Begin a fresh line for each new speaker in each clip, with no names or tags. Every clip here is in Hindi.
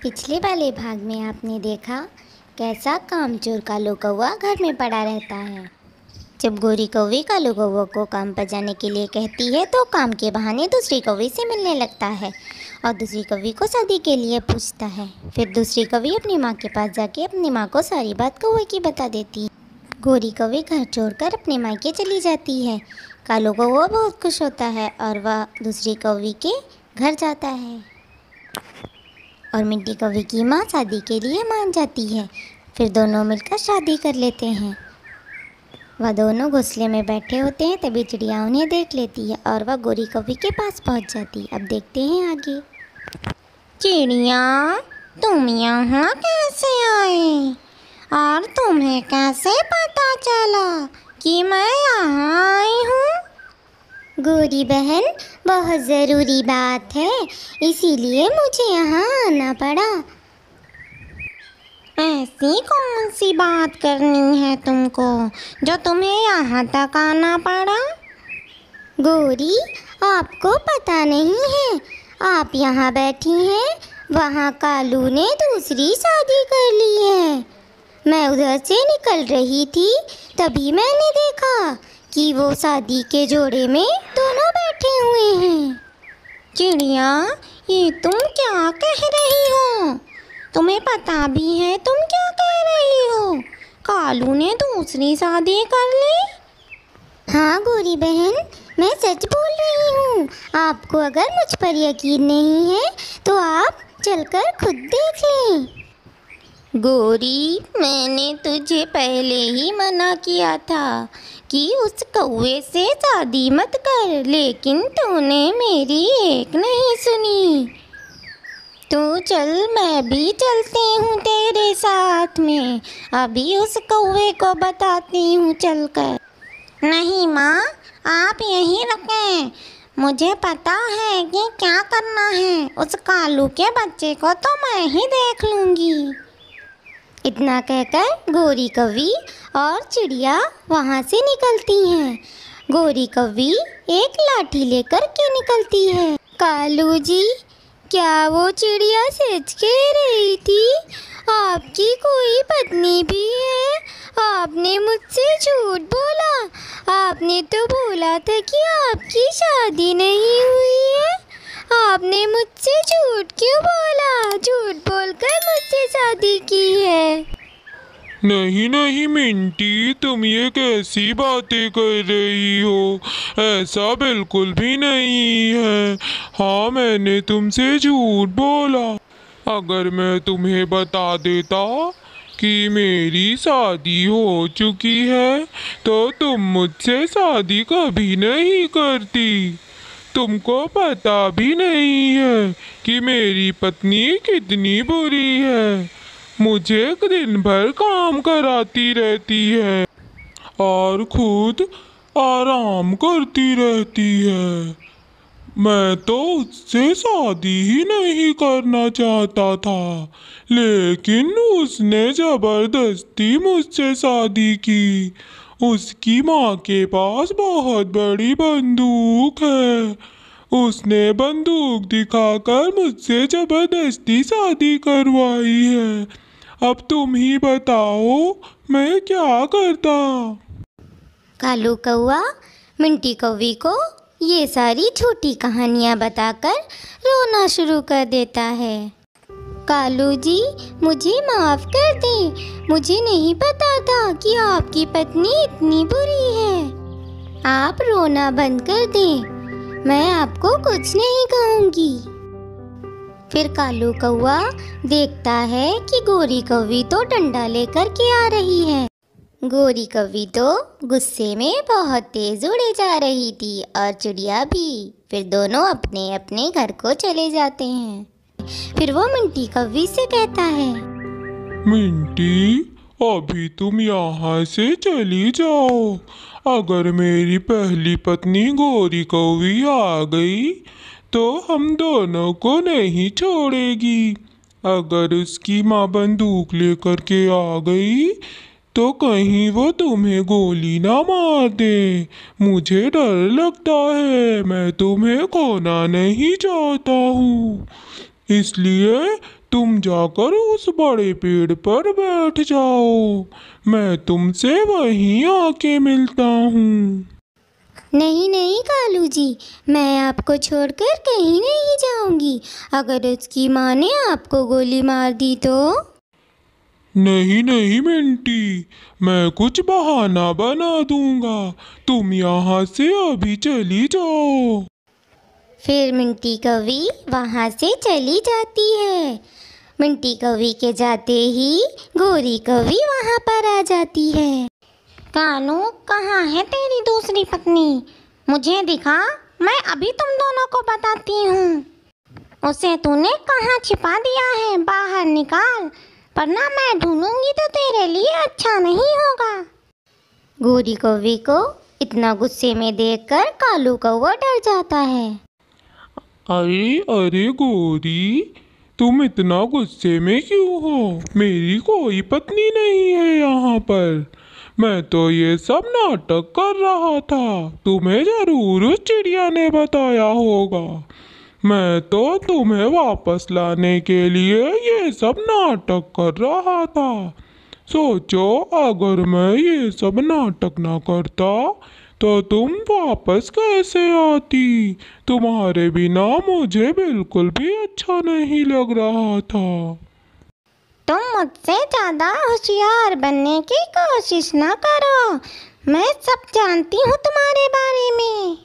पिछले वाले भाग में आपने देखा कैसा कामचोर कालू कौवा घर में पड़ा रहता है। जब गोरी कौवी कालू कौवा को काम पर जाने के लिए कहती है तो काम के बहाने दूसरी कौवी से मिलने लगता है और दूसरी कौवी को शादी के लिए पूछता है। फिर दूसरी कौवी अपनी माँ के पास जाके अपनी माँ को सारी बात कौवे की बता देती है। गोरी कौवी घर छोड़कर अपने मायके चली जाती है। कालू कौवा बहुत खुश होता है और वह दूसरी कौवी के घर जाता है और मिंटी कौवी की माँ शादी के लिए मान जाती है। फिर दोनों मिलकर शादी कर लेते हैं। वह दोनों घोंसले में बैठे होते हैं, तभी चिड़िया उन्हें देख लेती है और वह गोरी कौवी के पास पहुंच जाती है। अब देखते हैं आगे।
चिड़िया, तुम यहाँ कैसे आए और तुम्हें कैसे पता चला कि मैं यहाँ आई हूँ?
गोरी बहन, बहुत ज़रूरी बात है, इसीलिए मुझे यहाँ आना पड़ा।
ऐसी कौन सी बात करनी है तुमको जो तुम्हें यहाँ तक आना पड़ा?
गोरी, आपको पता नहीं है, आप यहाँ बैठी हैं, वहाँ कालू ने दूसरी शादी कर ली है। मैं उधर से निकल रही थी, तभी मैंने देखा कि वो शादी के जोड़े में दोनों बैठे हुए हैं।
चिड़िया, ये तुम क्या कह रही हो? तुम्हें पता भी है तुम क्या कह रही हो? कालू ने दूसरी शादी कर ली?
हाँ गोरी बहन, मैं सच बोल रही हूँ। आपको अगर मुझ पर यकीन नहीं है तो आप चलकर खुद देख लें।
गोरी, मैंने तुझे पहले ही मना किया था कि उस कौवे से शादी मत कर, लेकिन तूने मेरी एक नहीं सुनी। तू चल, मैं भी चलती हूँ तेरे साथ में। अभी उस कौवे को बताती हूँ चलकर। नहीं माँ, आप यहीं रुकें, मुझे पता है कि क्या करना है। उस कालू के बच्चे को तो मैं ही देख लूँगी।
इतना कहकर गोरी कौवी और चिड़िया वहाँ से निकलती हैं। गोरी कौवी एक लाठी लेकर के निकलती है। कालू जी, क्या वो चिड़िया सच कह रही थी? आपकी कोई पत्नी भी है? आपने मुझसे झूठ बोला। आपने तो बोला था कि आपकी शादी नहीं हुई है। आपने मुझसे झूठ क्यों बोला? झूठ बोलकर मुझसे शादी की है।
नहीं नहीं मिंटी, तुम ये कैसी बातें कर रही हो? ऐसा बिल्कुल भी नहीं है। हाँ, मैंने तुमसे झूठ बोला। अगर मैं तुम्हें बता देता कि मेरी शादी हो चुकी है तो तुम मुझसे शादी कभी नहीं करती। तुमको पता भी नहीं है कि मेरी पत्नी कितनी बुरी है। मुझे दिन भर काम कराती रहती है और खुद आराम करती रहती है। मैं तो उससे शादी ही नहीं करना चाहता था, लेकिन उसने जबरदस्ती मुझसे शादी की। उसकी माँ के पास बहुत बड़ी बंदूक है। उसने बंदूक दिखाकर मुझसे जबरदस्ती शादी करवाई है। अब तुम ही बताओ, मैं क्या करता?
कालू कौवा मिंटी कौवी को ये सारी झूठी कहानियाँ बताकर रोना शुरू कर देता है। कालू जी, मुझे माफ़ कर दें, मुझे नहीं पता था कि आपकी पत्नी इतनी बुरी है। आप रोना बंद कर दें, मैं आपको कुछ नहीं कहूँगी। फिर कालू कौवा देखता है कि गोरी कौवी तो डंडा लेकर के आ रही है। गोरी कौवी तो गुस्से में बहुत तेज उड़े जा रही थी और चिड़िया भी। फिर दोनों अपने अपने घर को चले जाते हैं। फिर वो मिंटी कौवी से कहता है,
मिंटी, अभी तुम यहाँ से चली जाओ। अगर मेरी पहली पत्नी गोरी कौवी आ गई तो हम दोनों को नहीं छोड़ेगी। अगर उसकी माँ बंदूक लेकर के आ गई तो कहीं वो तुम्हें गोली ना मार दे। मुझे डर लगता है, मैं तुम्हें खोना नहीं चाहता हूँ। इसलिए तुम जाकर उस बड़े पेड़ पर बैठ जाओ, मैं तुमसे वहीं आके मिलता हूँ।
नहीं नहीं कालू जी, मैं आपको छोड़कर कहीं नहीं जाऊंगी। अगर उसकी माँ ने आपको गोली मार दी तो?
नहीं नहीं मिंटी, मैं कुछ बहाना बना दूंगा, तुम यहाँ से अभी चली जाओ।
फिर मिंटी कौवी वहाँ से चली जाती है। मिंटी कौवी के जाते ही गोरी कौवी वहाँ पर आ जाती है।
कालू, कहाँ है तेरी दूसरी पत्नी? मुझे दिखा, मैं अभी तुम दोनों को बताती हूँ। उसे तूने कहाँ छिपा दिया है? बाहर निकाल, वरना मैं ढूंढूंगी तो तेरे लिए अच्छा नहीं होगा।
गोरी कौवी को इतना गुस्से में देखकर कालू कौवा डर जाता है।
अरे अरे गोरी, तुम इतना गुस्से में क्यों हो? मेरी कोई पत्नी नहीं है यहाँ पर। मैं तो ये सब नाटक कर रहा था, तुम्हें जरूर उस चिड़िया ने बताया होगा। मैं तो तुम्हें वापस लाने के लिए ये सब नाटक कर रहा था। सोचो, अगर मैं ये सब नाटक ना करता तो तुम वापस कैसे आती? तुम्हारे बिना मुझे बिल्कुल भी अच्छा नहीं लग रहा था।
तुम मुझसे ज़्यादा होशियार बनने की कोशिश ना करो, मैं सब जानती हूँ तुम्हारे बारे में।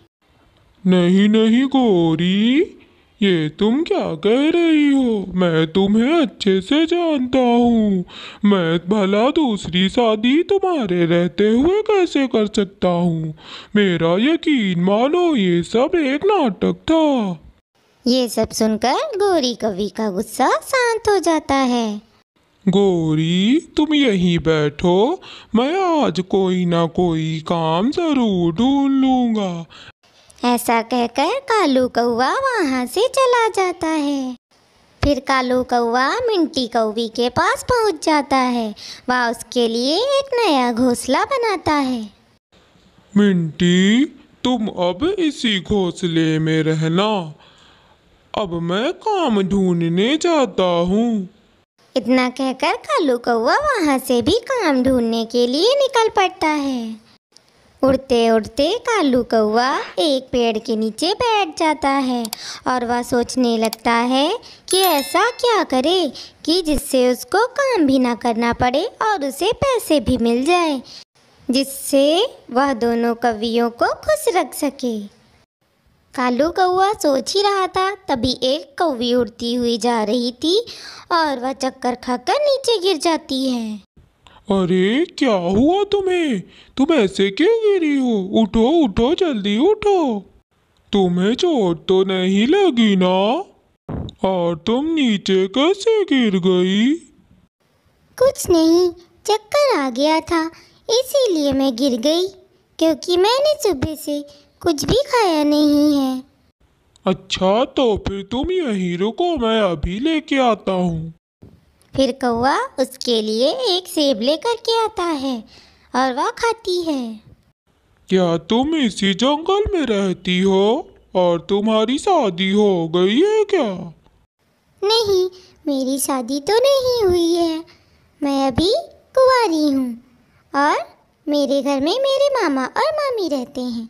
नहीं नहीं गोरी, ये तुम क्या कह रही हो? मैं तुम्हें अच्छे से जानता हूँ। मैं भला दूसरी शादी तुम्हारे रहते हुए कैसे कर सकता हूँ? मेरा यकीन मानो, ये सब एक नाटक था।
ये सब सुनकर गोरी कौवी का गुस्सा शांत हो जाता है।
गोरी, तुम यहीं बैठो, मैं आज कोई ना कोई काम जरूर ढूंढ लूंगा।
ऐसा कहकर कालू कौवा वहाँ से चला जाता है। फिर कालू कौवा मिंटी कौवी के पास पहुँच जाता है। वह उसके लिए एक नया घोंसला बनाता है।
मिंटी, तुम अब इसी घोंसले में रहना, अब मैं काम ढूंढने जाता हूँ।
इतना कहकर कालू कौवा वहाँ से भी काम ढूंढने के लिए निकल पड़ता है। उड़ते उड़ते कालू कौवा एक पेड़ के नीचे बैठ जाता है और वह सोचने लगता है कि ऐसा क्या करे कि जिससे उसको काम भी ना करना पड़े और उसे पैसे भी मिल जाए, जिससे वह दोनों कौवियों को खुश रख सके। कालू कौवा सोच ही रहा था, तभी एक कौवी उड़ती हुई जा रही थी और वह चक्कर खाकर नीचे गिर जाती है।
अरे क्या हुआ तुम्हें? तुम ऐसे क्यों गिरी हो? उठो उठो, जल्दी उठो। तुम्हें चोट तो नहीं लगी ना? और तुम नीचे कैसे गिर गई?
कुछ नहीं, चक्कर आ गया था, इसीलिए मैं गिर गई, क्योंकि मैंने सुबह से कुछ भी खाया नहीं है।
अच्छा, तो फिर तुम यहीं रुको, मैं अभी लेके आता हूँ।
फिर कौवा उसके लिए एक सेब लेकर के आता है और वह खाती है।
क्या तुम इसी जंगल में रहती हो और तुम्हारी शादी हो गई है क्या?
नहीं, मेरी शादी तो नहीं हुई है, मैं अभी कुंवारी हूँ और मेरे घर में मेरे मामा और मामी रहते हैं।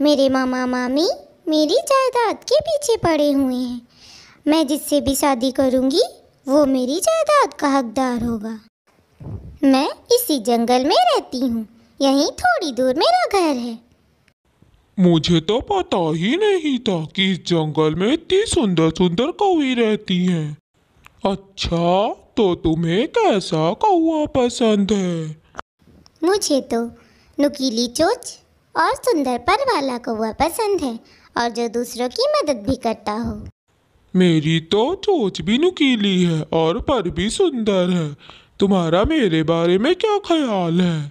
मेरे मामा मामी मेरी जायदाद के पीछे पड़े हुए हैं। मैं जिससे भी शादी करूँगी वो मेरी जायदाद का हकदार होगा। मैं इसी जंगल में रहती हूँ, यहीं थोड़ी दूर मेरा घर है।
मुझे तो पता ही नहीं था कि इस जंगल में इतनी सुंदर सुंदर कौवी रहती हैं। अच्छा, तो तुम्हें कैसा कौवा पसंद है?
मुझे तो नुकीली चोंच और सुंदर पर वाला कौवा पसंद है, और जो दूसरों की मदद भी करता हो।
मेरी तो चोंच भी नुकीली है और पर भी सुंदर है। तुम्हारा मेरे बारे में क्या ख्याल है?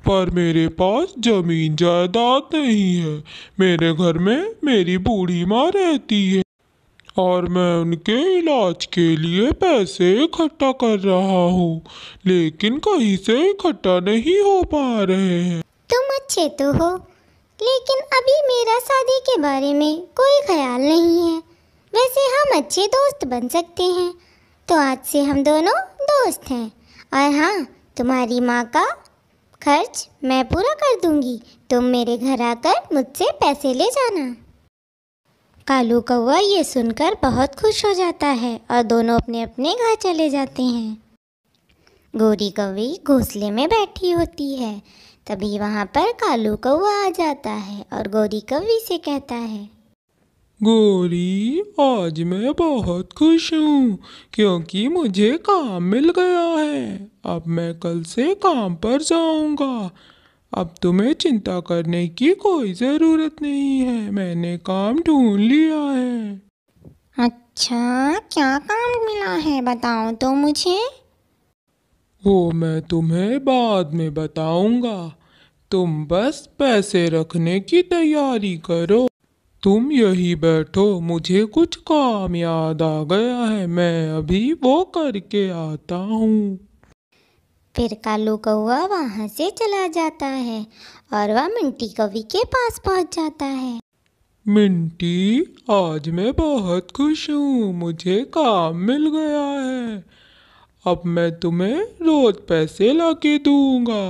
पर मेरे पास जमीन जायदाद नहीं है। मेरे घर में मेरी बूढ़ी माँ रहती है और मैं उनके इलाज के लिए पैसे इकट्ठा कर रहा हूँ, लेकिन कहीं से इकट्ठा नहीं हो पा रहे हैं।
तुम अच्छे तो हो, लेकिन अभी मेरा शादी के बारे में कोई ख्याल नहीं है। वैसे हम अच्छे दोस्त बन सकते हैं, तो आज से हम दोनों दोस्त हैं। और हाँ, तुम्हारी माँ का खर्च मैं पूरा कर दूंगी, तुम मेरे घर आकर मुझसे पैसे ले जाना। कालू कौवा ये सुनकर बहुत खुश हो जाता है और दोनों अपने अपने घर चले जाते हैं। गोरी कौवी घोंसले में बैठी होती है। तभी वहाँ पर कालू कौवा आ जाता है और गोरी कौवी से कहता है,
गोरी, आज मैं बहुत खुश हूँ क्योंकि मुझे काम मिल गया है। अब मैं कल से काम पर जाऊँगा। अब तुम्हें चिंता करने की कोई ज़रूरत नहीं है, मैंने काम ढूंढ लिया है।
अच्छा, क्या काम मिला है, बताओ तो मुझे।
वो मैं तुम्हें बाद में बताऊँगा। तुम बस पैसे रखने की तैयारी करो। तुम यही बैठो, मुझे कुछ काम याद आ गया है, मैं अभी वो करके आता हूँ।
फिर कालू कौवा वहाँ से चला जाता है और वह मिंटी कौवी के पास पहुँच जाता है।
मिंटी, आज मैं बहुत खुश हूँ, मुझे काम मिल गया है। अब मैं तुम्हें रोज पैसे लाके दूंगा।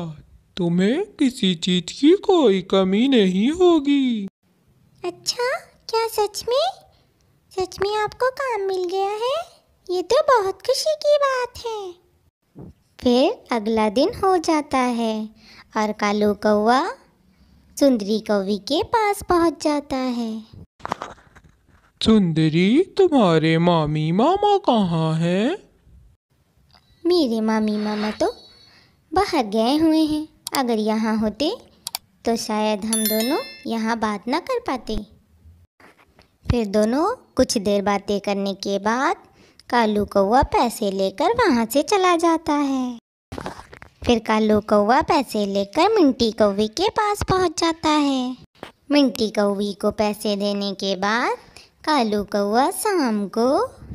तुम्हें किसी चीज की कोई कमी नहीं होगी।
अच्छा, क्या सच में? सच में आपको काम मिल गया है? ये तो बहुत खुशी की बात है। फिर अगला दिन हो जाता है और कालू कौवा सुंदरी कौवी के पास पहुंच जाता है।
सुंदरी, तुम्हारे मामी मामा कहाँ हैं?
मेरे मामी मामा तो बाहर गए हुए हैं। अगर यहाँ होते तो शायद हम दोनों यहाँ बात ना कर पाते। फिर दोनों कुछ देर बातें करने के बाद कालू कौवा पैसे लेकर वहाँ से चला जाता है। फिर कालू कौवा पैसे लेकर मिंटी कौवी के पास पहुँच जाता है। मिंटी कौवी को पैसे देने के बाद कालू कौवा शाम को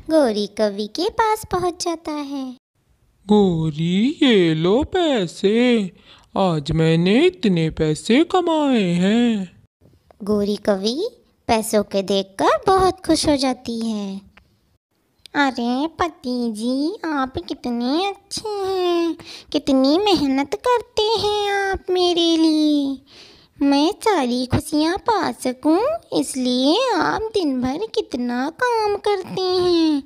गोरी कौवी के पास पहुँच जाता है।
गोरी, ये लो पैसे, आज मैंने इतने पैसे कमाए हैं।
गोरी कौवी पैसों के देखकर बहुत खुश हो जाती है।
अरे पति जी, आप कितने अच्छे हैं, कितनी मेहनत करते हैं आप मेरे लिए। मैं सारी खुशियाँ पा सकूं, इसलिए आप दिन भर कितना काम करते हैं।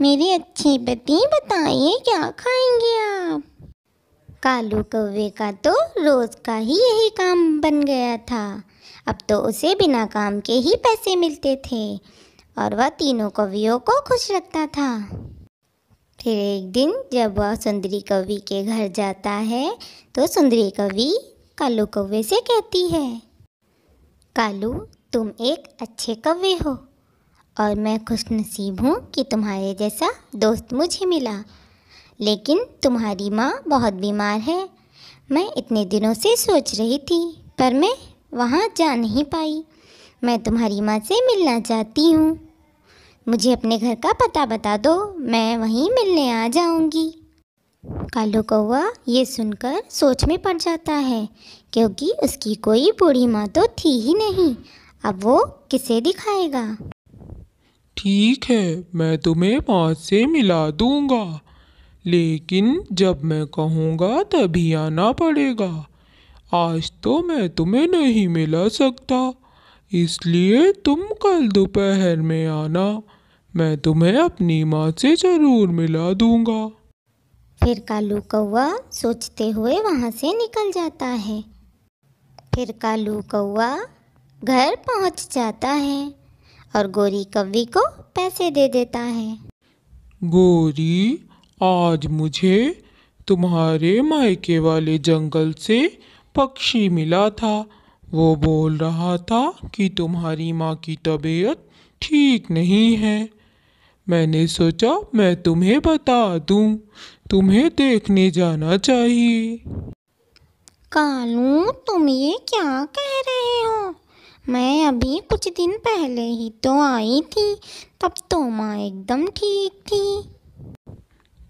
मेरे अच्छे पति, बताइए क्या खाएंगे आप?
कालू कौवे का तो रोज का ही यही काम बन गया था। अब तो उसे बिना काम के ही पैसे मिलते थे और वह तीनों कौवियों को खुश रखता था। फिर एक दिन जब वह सुंदरी कौवी के घर जाता है तो सुंदरी कौवी कालू कौवे से कहती है, कालू, तुम एक अच्छे कौवे हो और मैं खुशनसीब हूँ कि तुम्हारे जैसा दोस्त मुझे मिला। लेकिन तुम्हारी माँ बहुत बीमार है। मैं इतने दिनों से सोच रही थी पर मैं वहाँ जा नहीं पाई। मैं तुम्हारी माँ से मिलना चाहती हूँ। मुझे अपने घर का पता बता दो, मैं वहीं मिलने आ जाऊँगी। कालू कौवा ये सुनकर सोच में पड़ जाता है क्योंकि उसकी कोई बूढ़ी माँ तो थी ही नहीं। अब वो किसे दिखाएगा?
ठीक है, मैं तुम्हें माँ से मिला दूंगा, लेकिन जब मैं कहूँगा तभी आना पड़ेगा। आज तो मैं तुम्हें नहीं मिला सकता, इसलिए तुम कल दोपहर में आना। मैं तुम्हें अपनी माँ से ज़रूर मिला दूंगा।
फिर कालू कौवा सोचते हुए वहाँ से निकल जाता है। फिर कालू कौवा घर पहुँच जाता है और गोरी कौवी को पैसे दे देता है।
गोरी, आज मुझे तुम्हारे मायके वाले जंगल से पक्षी मिला था। वो बोल रहा था कि तुम्हारी माँ की तबीयत ठीक नहीं है। मैंने सोचा मैं तुम्हें बता दूं, तुम्हें देखने जाना चाहिए।
कालू, तुम ये क्या कह रहे हो? मैं अभी कुछ दिन पहले ही तो आई थी, तब तो माँ एकदम ठीक थी।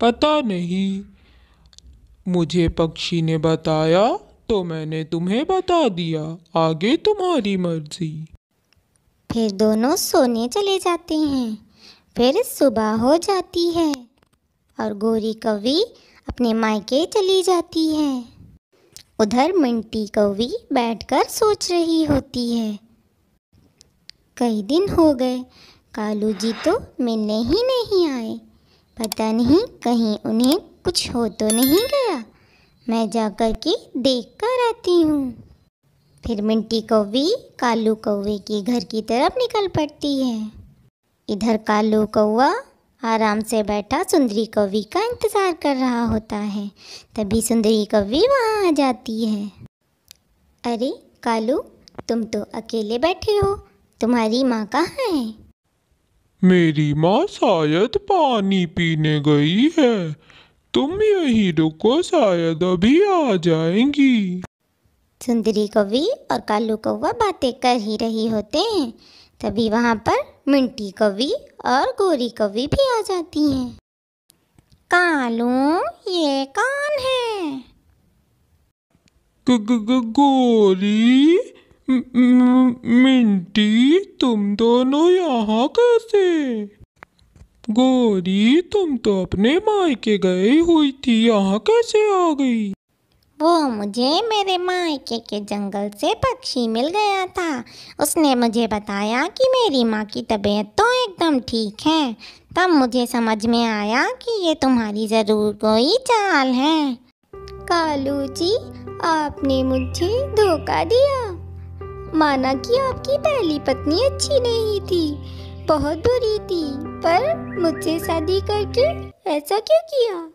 पता नहीं, मुझे पक्षी ने बताया तो मैंने तुम्हें बता दिया। आगे तुम्हारी मर्जी।
फिर दोनों सोने चले जाते हैं। फिर सुबह हो जाती है और गोरी कौवी अपने मायके चली जाती है। उधर मिंटी कौवी बैठकर सोच रही होती है। कई दिन हो गए, कालू जी तो मिलने ही नहीं आए। पता नहीं कहीं उन्हें कुछ हो तो नहीं गया। मैं जाकर के देख कर आती हूँ। फिर मिंटी कौवी कालू कौवे के घर की तरफ निकल पड़ती है। इधर कालू कौवा आराम से बैठा सुंदरी कौवी का इंतज़ार कर रहा होता है। तभी सुंदरी कौवी वहाँ आ जाती है। अरे कालू, तुम तो अकेले बैठे हो, तुम्हारी माँ कहाँ है?
मेरी माँ शायद पानी पीने गई है। तुम यहीं रुको, शायद अभी आ जाएंगी।
सुंदरी कौवी और कालू कौवा बातें कर ही रही होते हैं। तभी वहाँ पर मिंटी कौवी और गोरी कौवी भी आ जाती हैं।
कालू, ये कौन है?
गोरी, मिंटी, तुम दोनों यहाँ कैसे? गोरी, तुम तो अपने मायके गई हुई थी, यहाँ कैसे आ गई?
वो मुझे मेरे मायके के जंगल से पक्षी मिल गया था। उसने मुझे बताया कि मेरी माँ की तबीयत तो एकदम ठीक है। तब मुझे समझ में आया कि ये तुम्हारी ज़रूर कोई चाल है।
कालू जी, आपने मुझे धोखा दिया। माना कि आपकी पहली पत्नी अच्छी नहीं थी, बहुत बुरी थी, पर मुझसे शादी करके ऐसा क्यों किया?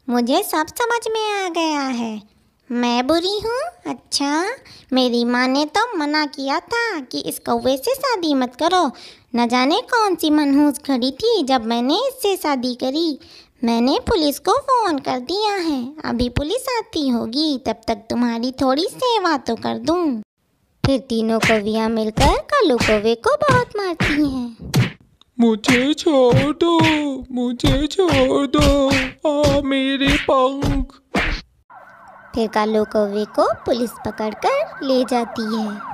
मुझे सब समझ में आ गया है। मैं बुरी हूँ? अच्छा, मेरी माँ ने तो मना किया था कि इस कौवे से शादी मत करो। न जाने कौन सी मनहूस घड़ी थी जब मैंने इससे शादी करी। मैंने पुलिस को फ़ोन कर दिया है। अभी पुलिस आती होगी, तब तक तुम्हारी थोड़ी सेवा तो कर दूँ।
फिर तीनों कौवियाँ मिलकर कालू कौवे को बहुत मारती हैं।
मुझे छोड़ दो, मुझे छोड़ दो, मेरे पंख।
फिर कालू कौवे को पुलिस पकड़कर ले जाती है।